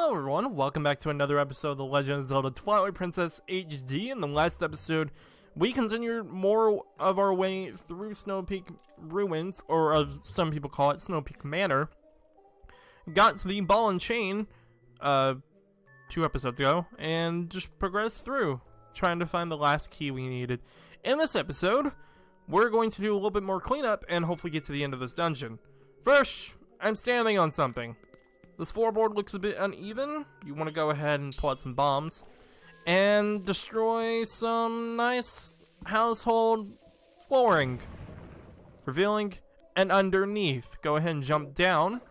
Hello everyone, welcome back to another episode of The Legend of Zelda Twilight Princess HD. In the last episode, we continued more of our way through Snowpeak Ruins, or as some people call it, Snowpeak Manor. Got to the ball and chain, 2 episodes ago, and just progressed through, trying to find the last key we needed. In this episode, we're going to do a little bit more cleanup and hopefully get to the end of this dungeon. First, I'm standing on something. This floorboard looks a bit uneven. You want to go ahead and pull out some bombs and destroy some nice household flooring. Revealing and underneath. Go ahead and jump down.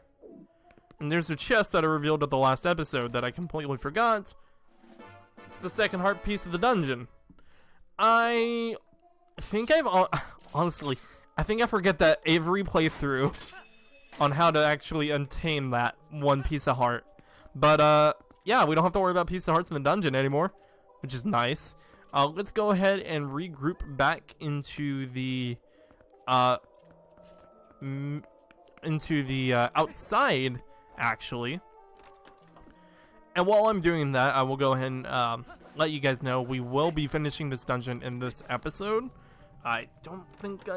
And there's a chest that I revealed at the last episode that I completely forgot. It's the second heart piece of the dungeon. I think honestly, I think I forget that every playthrough on how to actually obtain that one piece of heart. But yeah, we don't have to worry about piece of hearts in the dungeon anymore, which is nice. Let's go ahead and regroup back into the outside, actually. And while I'm doing that, I will go ahead and let you guys know we will be finishing this dungeon in this episode. I don't think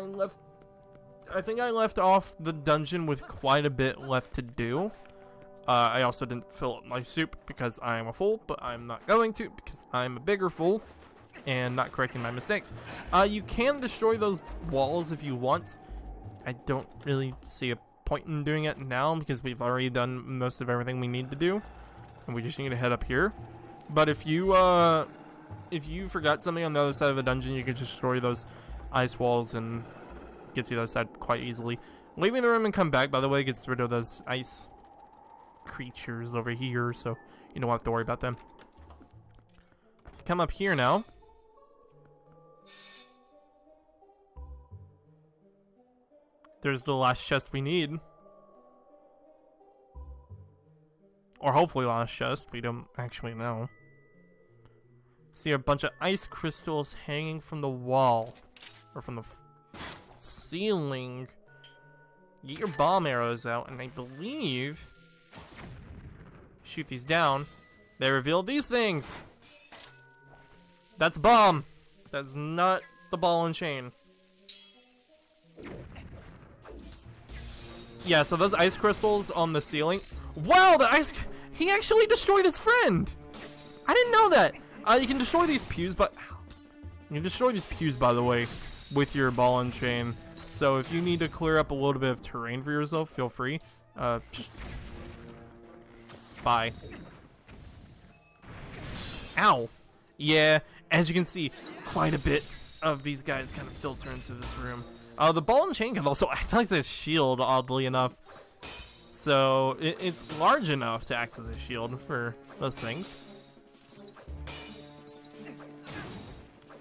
I think I left off the dungeon with quite a bit left to do. I also didn't fill up my soup because I am a fool, but I'm not going to because I'm a bigger fool and not correcting my mistakes. You can destroy those walls if you want. I don't really see a point in doing it now because we've already done most of everything we need to do, and we just need to head up here. But if you forgot something on the other side of the dungeon, you could destroy those ice walls and get through the other side quite easily. Leaving the room and come back, by the way, gets rid of those ice creatures over here, so you don't have to worry about them. Come up here now. There's the last chest we need. Or hopefully last chest, we don't actually know. See a bunch of ice crystals hanging from the wall. Or from the ceiling. Get your bomb arrows out, and I believe shoot these down. They reveal these things. That's a bomb. That's not the ball and chain. Yeah, so those ice crystals on the ceiling. Wow, he actually destroyed his friend. I didn't know that. You can destroy these pews, but you can destroy these pews, by the way, with your ball and chain. So if you need to clear up a little bit of terrain for yourself, feel free. Just bye. Ow. Yeah, as you can see, quite a bit of these guys kind of filter into this room. The ball and chain can also act as a shield, oddly enough. So it's large enough to act as a shield for those things.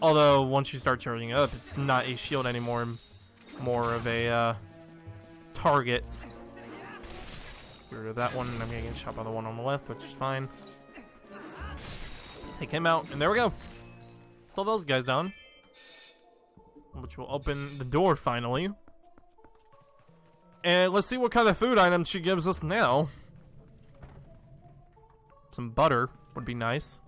Although, once you start charging up, it's not a shield anymore, more of a target. Get rid of that one, and I'm gonna get shot by the one on the left, which is fine. Take him out, and there we go. That's all those guys down. Which will open the door, finally. And let's see what kind of food items she gives us now. Some butter would be nice.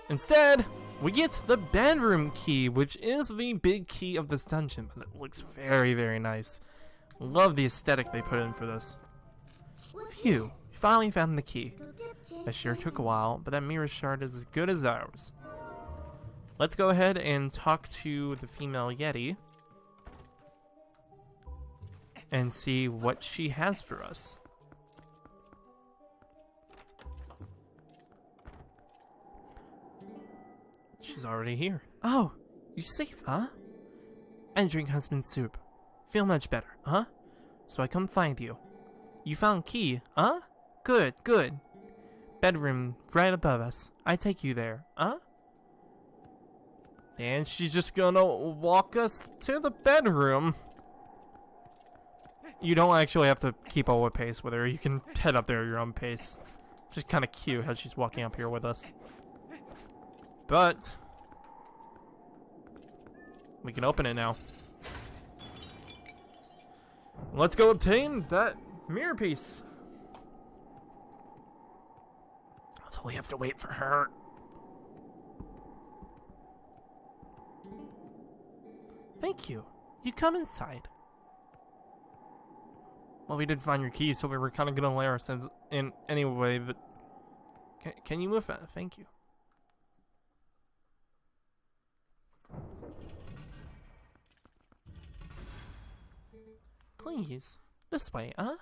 Instead, we get the bedroom key, which is the big key of this dungeon, but it looks very, very nice. Love the aesthetic they put in for this. Phew, we finally found the key. That sure took a while, but that mirror shard is as good as ours. Let's go ahead and talk to the female Yeti and see what she has for us. She's already here. Oh, you safe, huh? And drink husband's soup. Feel much better, huh? So I come find you. You found key, huh? Good, good. Bedroom right above us. I take you there, huh? And she's just gonna walk us to the bedroom. You don't actually have to keep up with pace with her. You can head up there at your own pace. It's just kind of cute how she's walking up here with us. But we can open it now. Let's go obtain that mirror piece. we have to wait for her. Thank you. You come inside. Well, we did find your key, so we were kind of gonna lay ourselves in anyway, but... Can you move? Thank you. Please. This way, huh?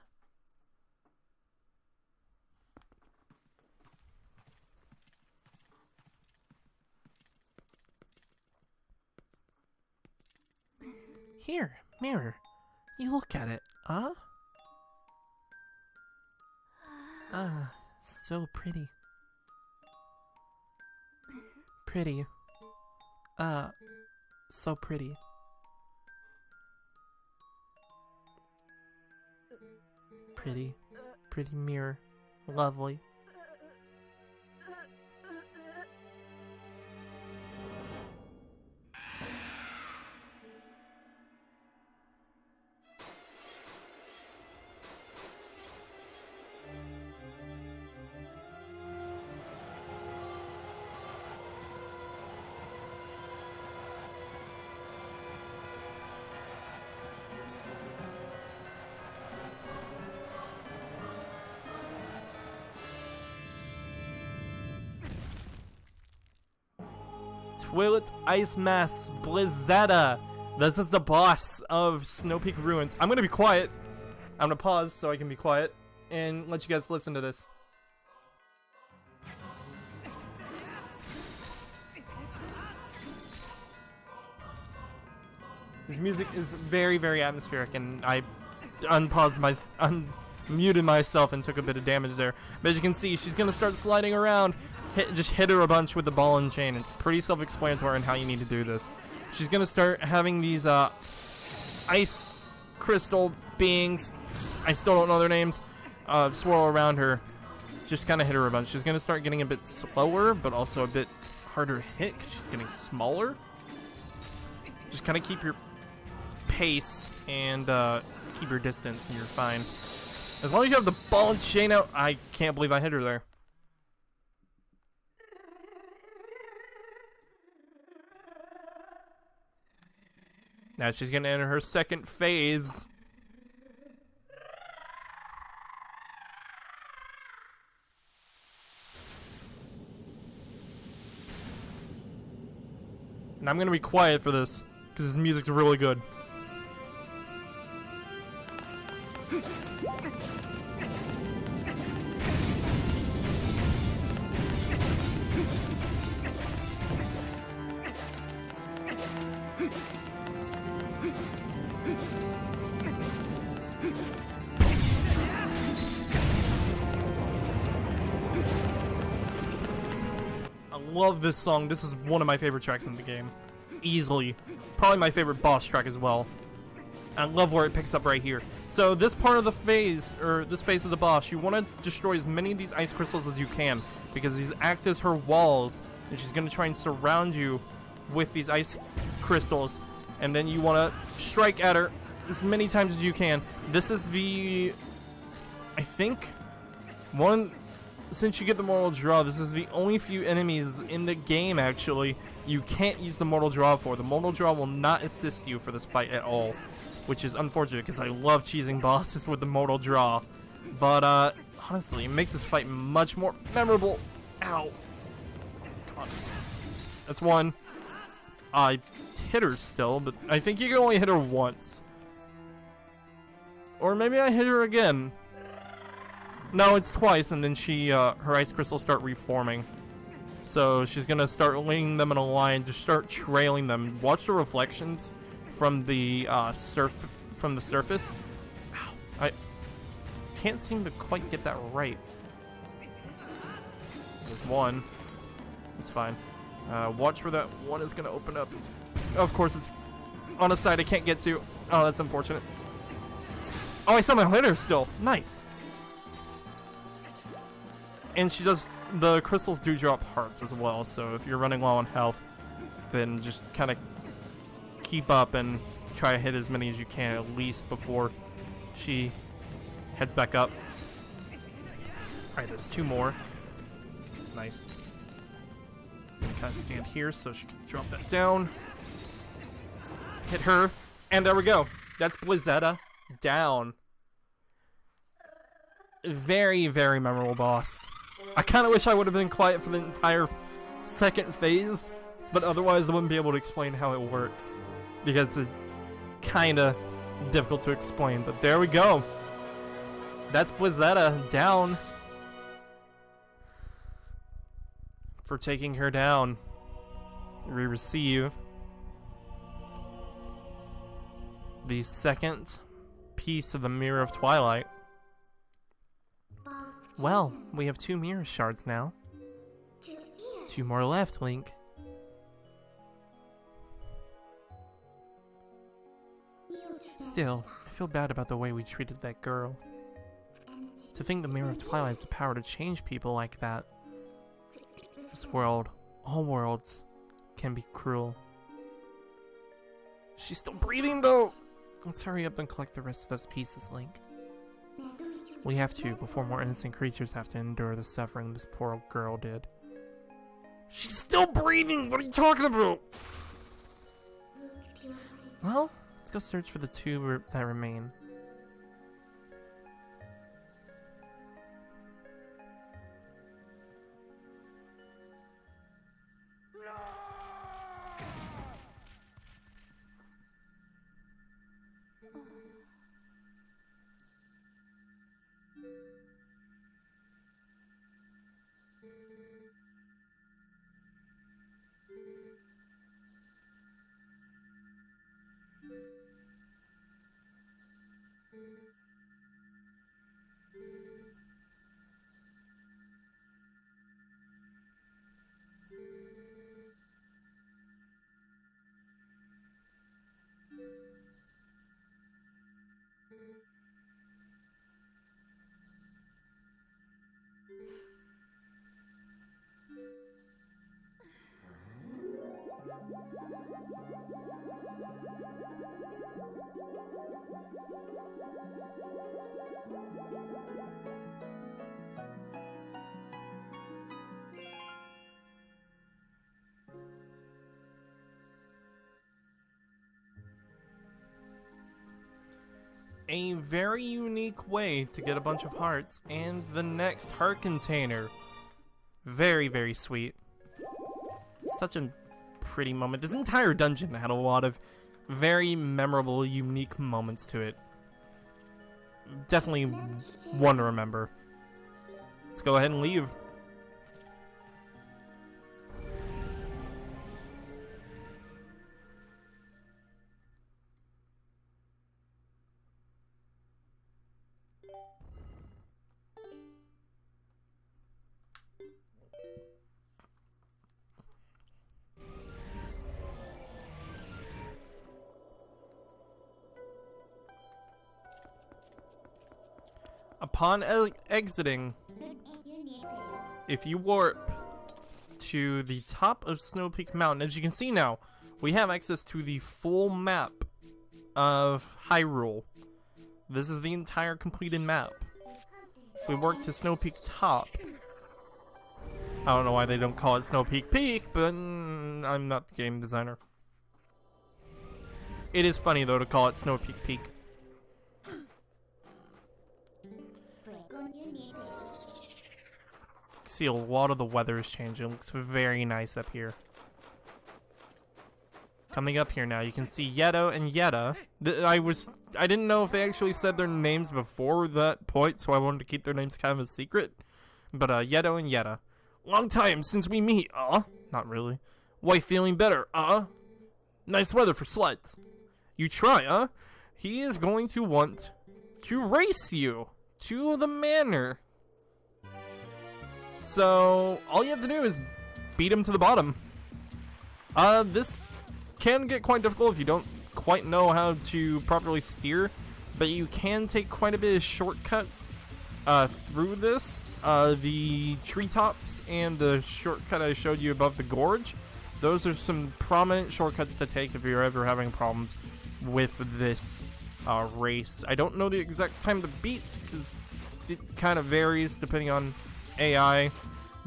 Here, mirror. You look at it, huh? Ah, so pretty. Pretty. So pretty. Pretty. Pretty mirror. Lovely. Twilight Ice Mass Blizzada. This is the boss of Snowpeak Ruins. I'm gonna be quiet. I'm gonna pause so I can be quiet and let you guys listen to this. This music is very, very atmospheric, and I unmuted myself and took a bit of damage there. But as you can see, she's gonna start sliding around. Just hit her a bunch with the ball and chain. It's pretty self-explanatory on how you need to do this. She's gonna start having these ice crystal beings, I still don't know their names, swirl around her. Just kind of hit her a bunch. She's gonna start getting a bit slower, but also a bit harder to hit 'cause she's getting smaller. Just kind of keep your pace and keep your distance, and you're fine. As long as you have the ball and chain out. I can't believe I hit her there. Now she's gonna enter her second phase. And I'm gonna be quiet for this, because this music's really good. Love this song. This is one of my favorite tracks in the game. Easily. Probably my favorite boss track as well. I love where it picks up right here. So this part of the phase, or this phase of the boss, you want to destroy as many of these ice crystals as you can, because these act as her walls, and she's going to try and surround you with these ice crystals, and then you want to strike at her as many times as you can. This is the, I think, since you get the mortal draw, this is the only few enemies in the game, actually, you can't use the mortal draw for. The mortal draw will not assist you for this fight at all, which is unfortunate, because I love cheesing bosses with the mortal draw. But, honestly, it makes this fight much more memorable. Ow. God. That's one. I hit her still, but I think you can only hit her once. Or maybe I hit her again. No, it's twice, and then she, her ice crystals start reforming. So she's gonna start laying them in a line, just start trailing them. Watch the reflections from the, surface. Ow, I can't seem to quite get that right. There's one. It's fine. Watch where that one is gonna open up. Of course, it's on a side I can't get to. Oh, that's unfortunate. Oh, I somehow hit her still. Nice. And she does, the crystals do drop hearts as well, so if you're running low on health, then just kind of keep up and try to hit as many as you can, at least before she heads back up. Alright, there's two more. Nice. Kind of stand here so she can drop that down. Hit her. And there we go. That's Blizzetta down. Very, very memorable boss. I kind of wish I would have been quiet for the entire second phase, but otherwise I wouldn't be able to explain how it works, because it's kind of difficult to explain. But there we go. That's Blizzetta down. For taking her down. We receive the second piece of the Mirror of Twilight. Well, we have 2 mirror shards now. 2 more left, Link. Still, I feel bad about the way we treated that girl. To think the Mirror of Twilight has the power to change people like that. This world, all worlds, can be cruel. She's still breathing though! Let's hurry up and collect the rest of those pieces, Link. We have to, before more innocent creatures have to endure the suffering this poor old girl did. She's still breathing! What are you talking about? Well, let's go search for the 2 that remain. A very unique way to get a bunch of hearts, and the next heart container. Very, very sweet. Such a pretty moment. This entire dungeon had a lot of very memorable, unique moments to it. Definitely one to remember. Let's go ahead and leave. Upon exiting, if you warp to the top of Snowpeak Mountain, as you can see now, we have access to the full map of Hyrule. This is the entire completed map. If we work to Snowpeak Top, I don't know why they don't call it Snowpeak Peak, but I'm not the game designer. It is funny though to call it Snowpeak Peak. See, a lot of the weather is changing. It looks very nice up here. Coming up here now, you can see Yeto and Yetta. I didn't know if they actually said their names before that point, so I wanted to keep their names kind of a secret. But Yeto and Yetta. Long time since we meet, Not really. Wife feeling better, Nice weather for sleds. You try, He is going to want to race you to the manor. So, all you have to do is beat him to the bottom. This can get quite difficult if you don't quite know how to properly steer, but you can take quite a bit of shortcuts through this. The treetops and the shortcut I showed you above the gorge, those are some prominent shortcuts to take if you're ever having problems with this race. I don't know the exact time to beat, because it kind of varies depending on AI.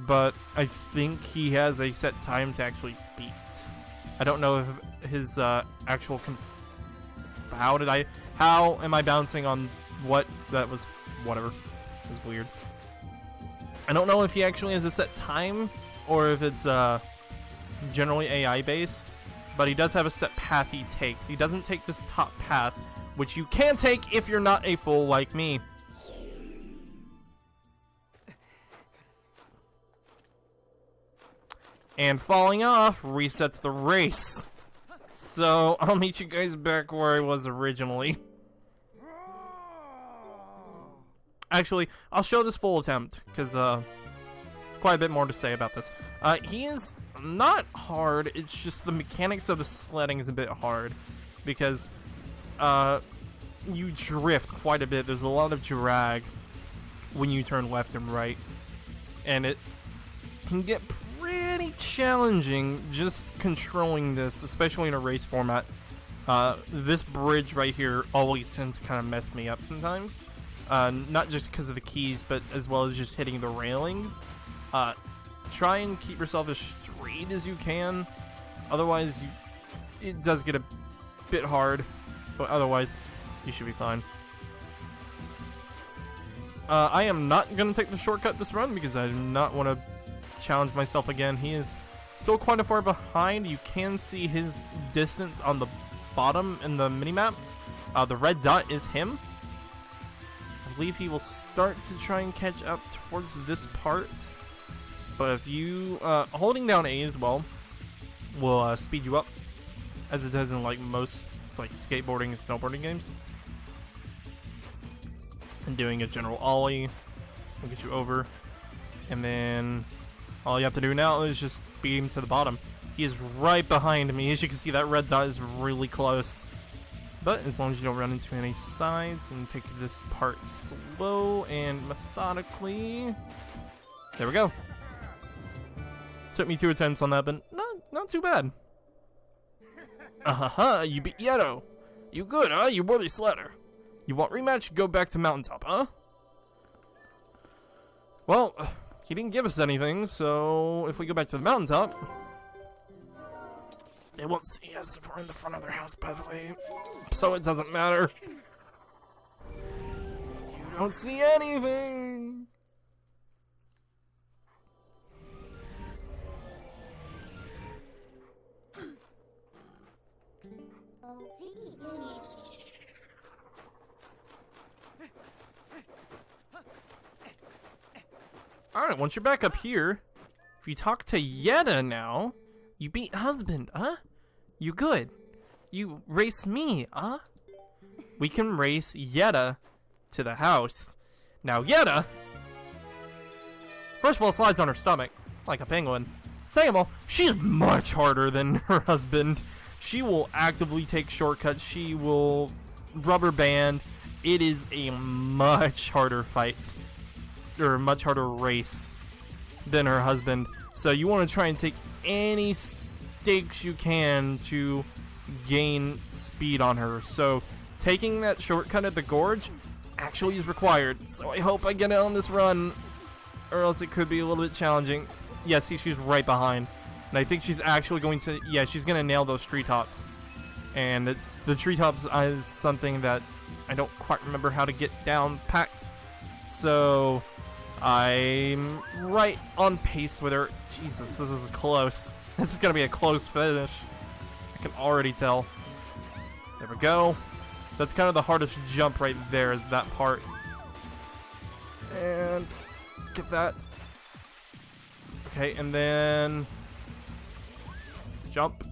but I think he has a set time to actually beat. I don't know if his actual... How am I bouncing on what? That was... Whatever. It was weird. I don't know if he actually has a set time, or if it's generally AI based, but he does have a set path he takes. He doesn't take this top path, which you can take if you're not a fool like me. And falling off resets the race. So I'll meet you guys back where I was originally. Actually, I'll show this full attempt, because quite a bit more to say about this. He is not hard, it's just the mechanics of the sledding is a bit hard, because you drift quite a bit. There's a lot of drag when you turn left and right, and it can get pretty challenging just controlling this, especially in a race format. This bridge right here always tends to kind of mess me up sometimes. Not just because of the keys, but as well as just hitting the railings. Try and keep yourself as straight as you can. Otherwise, it does get a bit hard. But otherwise, you should be fine. I am not going to take the shortcut this run because I do not want to challenge myself again. He is still quite a far behind. You can see his distance on the bottom in the minimap. The red dot is him. I believe he will start to try and catch up towards this part. But if you, holding down A as well will speed you up, as it does in like most like skateboarding and snowboarding games. And doing a general ollie will get you over. And then all you have to do now is just beat him to the bottom. He is right behind me. As you can see, that red dot is really close. But as long as you don't run into any sides and take this part slow and methodically. There we go. Took me 2 attempts on that, but not too bad. You beat Yeto. You good, huh? You worthy sledder. You want rematch? Go back to Mountaintop, huh? Well, he didn't give us anything, so if we go back to the Mountaintop... They won't see us if we're in the front of their house, by the way. So it doesn't matter. You don't see anything. Alright, once you're back up here, if you talk to Yetta now, you beat husband, huh? You good? You race me, huh? We can race Yetta to the house. Now Yetta, first of all, slides on her stomach, like a penguin. Second of all, she's much harder than her husband. She will actively take shortcuts. She will rubber band. It is a much harder fight, or a much harder race than her husband. So you want to try and take any stakes you can to gain speed on her. So taking that shortcut at the gorge actually is required. So I hope I get it on this run, or else it could be a little bit challenging. Yeah, see, she's right behind. And I think she's actually going to, yeah, she's going to nail those treetops. And the treetops is something that I don't quite remember how to get down packed. So I'm right on pace with her. Jesus, this is close. This is going to be a close finish. I can already tell. There we go. That's kind of the hardest jump right there, is that part. And get that. Okay, and then jump.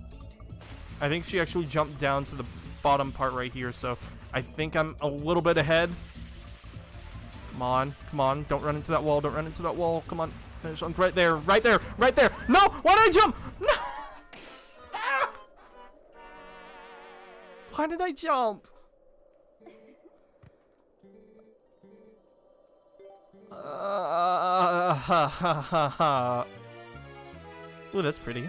I think she actually jumped down to the bottom part right here, so I think I'm a little bit ahead. Come on, come on. Don't run into that wall. Don't run into that wall. Come on. Finish line's right there. Right there. Right there. No! Why did I jump? No! Ah! Why did I jump? Ooh, that's pretty.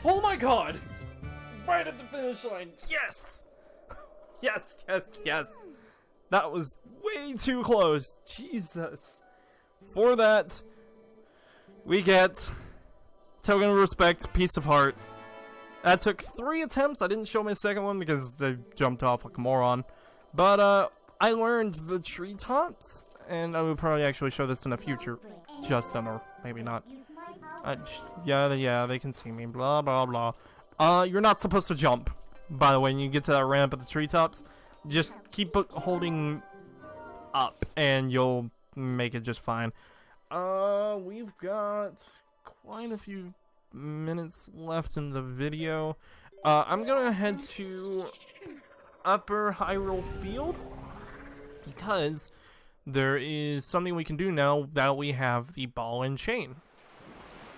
Oh my god! Right at the finish line. Yes! Yes, yes, yes. That was way too close. Jesus. For that, we get token of respect, piece of heart. That took 3 attempts. I didn't show my second one because they jumped off like a moron. But I learned the treetops, and I will probably actually show this in a future Justin, or maybe not. Yeah, they can see me. Blah blah blah. You're not supposed to jump, by the way. When you get to that ramp at the treetops, just keep holding up, and you'll make it just fine. We've got quite a few minutes left in the video. I'm gonna head to Upper Hyrule Field because there is something we can do now that we have the ball and chain.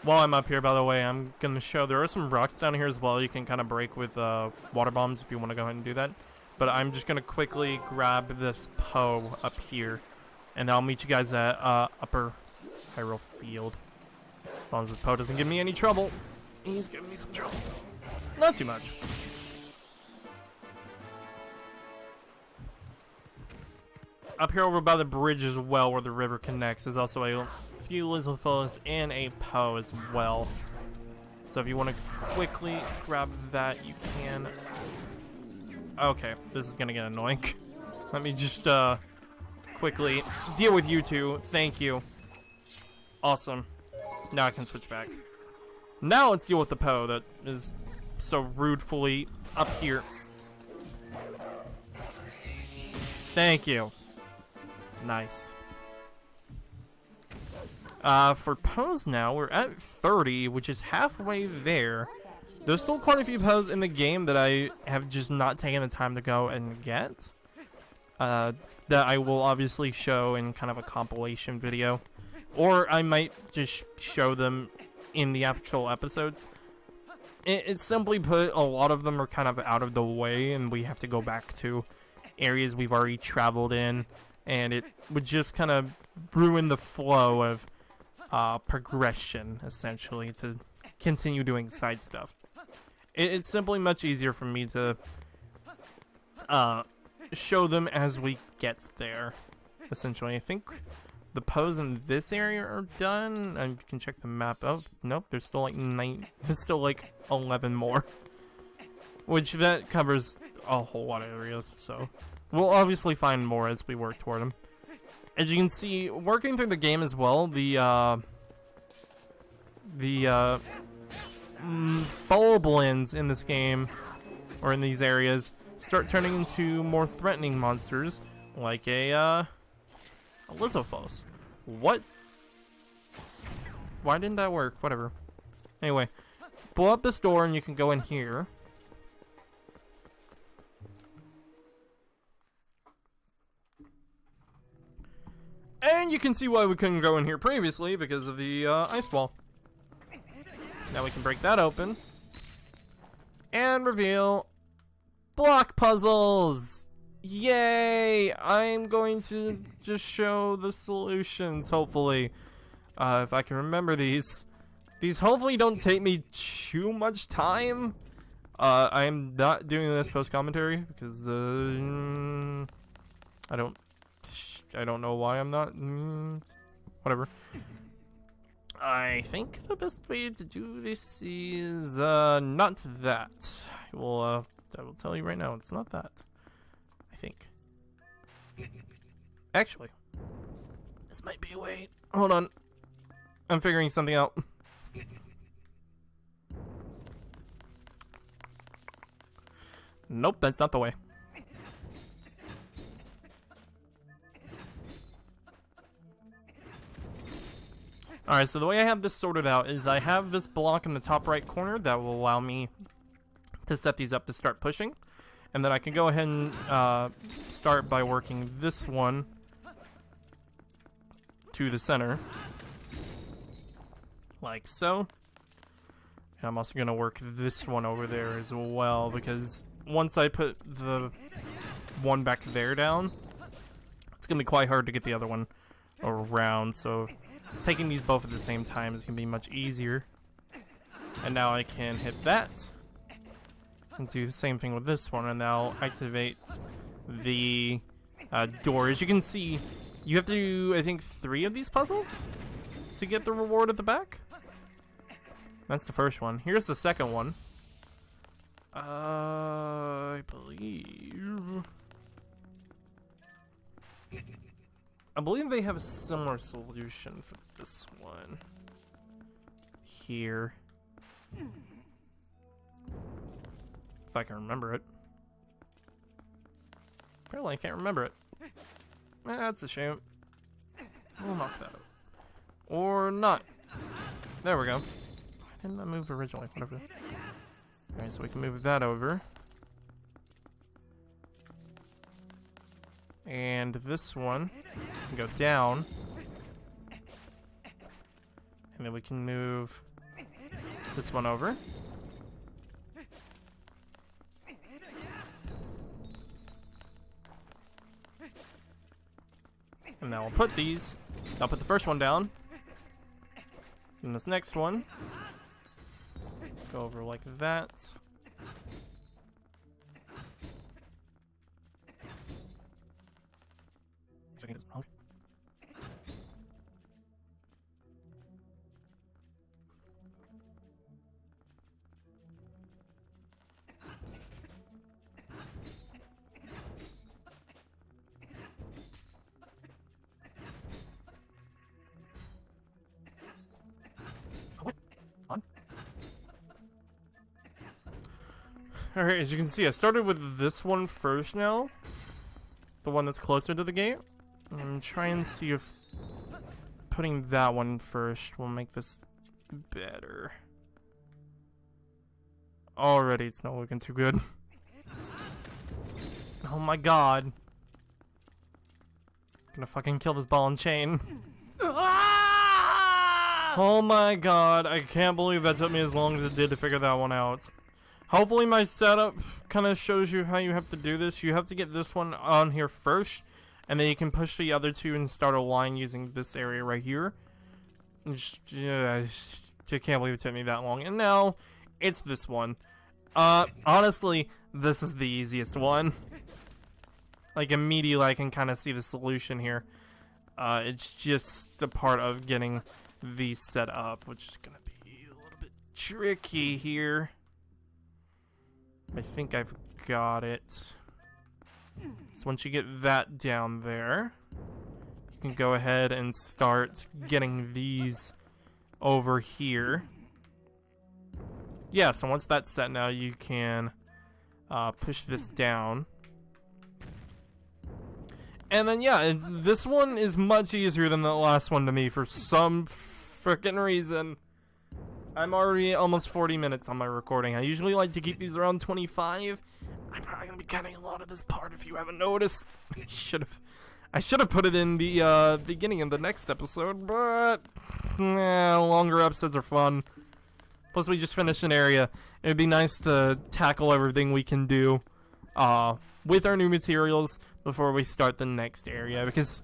While I'm up here, by the way, I'm gonna show there are some rocks down here as well. You can kind of break with water bombs if you want to go ahead and do that. But I'm just gonna quickly grab this Poe up here, and I'll meet you guys at Upper Hyrule Field. As long as this Poe doesn't give me any trouble. He's giving me some trouble. Not too much. Up here over by the bridge as well, where the river connects, is also a few Lizalfos and a Poe as well. So if you want to quickly grab that, you can. Okay, this is gonna get annoying. Let me just quickly deal with you two. Thank you. Awesome. Now I can switch back. Now let's deal with the Poe that is so rudely up here. Thank you. Nice. For Poes now, we're at 30, which is halfway there. There's still quite a few Poes in the game that I have just not taken the time to go and get. That I will obviously show in kind of a compilation video. Or I might just show them in the actual episodes. It's simply put, a lot of them are kind of out of the way, and we have to go back to areas we've already traveled in, and it would just kind of ruin the flow of progression, essentially, to continue doing side stuff. It's simply much easier for me to show them as we get there, essentially. I think the Poes in this area are done. I can check the map. Oh, nope, there's still like 11 more. Which that covers a whole lot of areas, so we'll obviously find more as we work toward them. As you can see, working through the game as well, the Boblins in this game, or in these areas, start turning into more threatening monsters, like a Lizalfos. What? Why didn't that work? Whatever. Anyway, blow up this door and you can go in here. And you can see why we couldn't go in here previously, because of the ice wall. Now we can break that open. And reveal block puzzles! Yay! I'm going to just show the solutions, hopefully. If I can remember these. These hopefully don't take me too much time. I'm not doing this post-commentary because I don't know why I'm not. Whatever. I think the best way to do this is not that. I will tell you right now, it's not that. I think. Actually, this might be a way. Hold on. I'm figuring something out. Nope, that's not the way. Alright, so the way I have this sorted out is I have this block in the top right corner that will allow me to set these up to start pushing. And then I can go ahead and start by working this one to the center. Like so. And I'm also going to work this one over there as well, because once I put the one back there down, it's going to be quite hard to get the other one around, so taking these both at the same time is going to be much easier. And now I can hit that. And do the same thing with this one, and now activate the door. As you can see, you have to do, I think, 3 of these puzzles to get the reward at the back. That's the first one. Here's the second one. I believe they have a similar solution for this one. Here. If I can remember it. Apparently I can't remember it. That's a shame. We'll knock that out. Or not. There we go. Why didn't I move originally? Whatever. Alright, so we can move that over. And this one can go down. And then we can move this one over. And now I'll put these. I'll put the first one down. And this next one. Go over like that. I think it's wrong. Alright, as you can see, I started with this one first now. The one that's closer to the gate. And try and see if putting that one first will make this better. Already, it's not looking too good. Oh my god. Gonna fucking kill this ball and chain. Oh my god, I can't believe that took me as long as it did to figure that one out. Hopefully my setup kind of shows you how you have to do this. You have to get this one on here first, and then you can push the other two and start a line using this area right here. I can't believe it took me that long. And now, it's this one. Honestly, this is the easiest one. Like, immediately I can kind of see the solution here. It's just a part of getting these set up, which is going to be a little bit tricky here. I think I've got it. So once you get that down there, you can go ahead and start getting these over here. Yeah, so once that's set now, you can push this down. And then, yeah, this one is much easier than the last one to me for some frickin' reason. I'm already almost 40 minutes on my recording. I usually like to keep these around 25. I'm probably gonna be cutting a lot of this part if you haven't noticed. I should have put it in the beginning of the next episode, but longer episodes are fun. Plus, we just finished an area. It'd be nice to tackle everything we can do with our new materials before we start the next area, because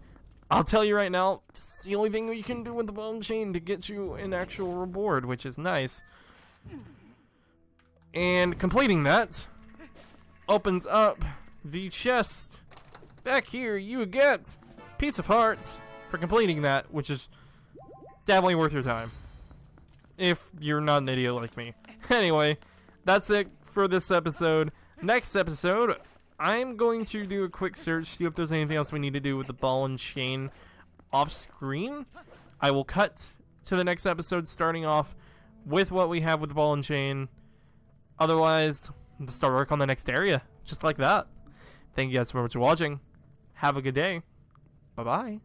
I'll tell you right now, this is the only thing we can do with the bone chain to get you an actual reward, which is nice. And completing that opens up the chest. Back here, you get Piece of Hearts for completing that, which is definitely worth your time. If you're not an idiot like me. Anyway, that's it for this episode. Next episode, I'm going to do a quick search, see if there's anything else we need to do with the ball and chain off screen. I will cut to the next episode, starting off with what we have with the ball and chain. Otherwise, we'll start work on the next area, just like that. Thank you guys so much for watching. Have a good day. Bye-bye.